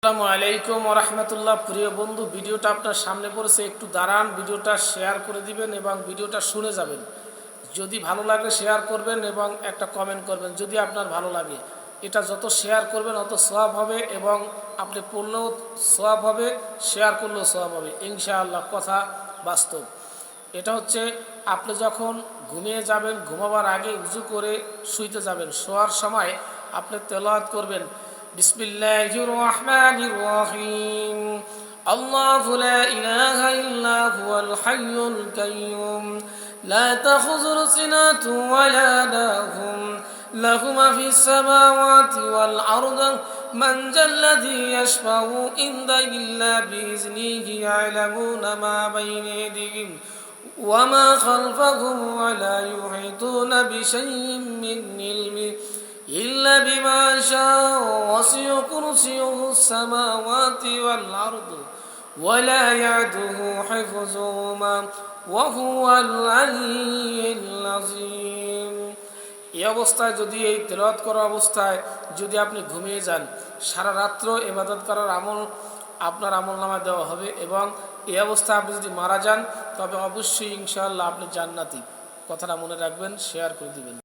আসসালামু আলাইকুম ওয়া রাহমাতুল্লাহ। প্রিয় বন্ধু, ভিডিওটা আপনার সামনে পড়েছে, একটু দাঁড়ান, ভিডিওটা শেয়ার করে দিবেন এবং ভিডিওটা শুনে যাবেন। যদি ভালো লাগে শেয়ার করবেন এবং একটা কমেন্ট করবেন যদি আপনার ভালো লাগে। এটা যত শেয়ার করবেন অত সওয়াব হবে এবং আপনি পড়লেও সওয়াব হবে, শেয়ার করলেও সওয়াব হবে ইনশাআল্লাহ। কথা বাস্তব। এটা হচ্ছে আপনি যখন ঘুমিয়ে যাবেন, ঘুমাবার আগে উযু করে শুইতে যাবেন, শোয়ার সময় আপনি তেলাওয়াত করবেন বিসমিল্লাহির রহমানির রহিম। আল্লাহু লা ইলাহা ইল্লা হুয়াল হাইয়ুল কাইয়্যুম লা তাখুযুহু সিনাতু ওয়া লা নাওম লাহু মা ফিস সামাওয়াতি ওয়াল আরদি মান যাল্লাযী ইয়াশফাউ ইনদা ইল্লা বিইজনিহি ইয়ালামুনা মা বাইনা ইয়াদিহিম وما خلفهم ولا يحيطون بشيء من علمه إلا بما شاء وسع كرسيه السماوات والأرض ولا يعده حفظهما وهو العلي العظيم। এই অবস্থায় যদি, এই তেলাওয়াত করা অবস্থায় যদি আপনি ঘুমিয়ে যান, সারা রাত্র ইবাদত করার আমল আপনার আমলনামায় দেওয়া হবে এবং এই অবস্থায় আপনি যদি মারা যান তবে অবশ্যই ইনশাআল্লাহ আপনি জান্নাতি। কথাটা মনে রাখবেন, শেয়ার করে দিবেন।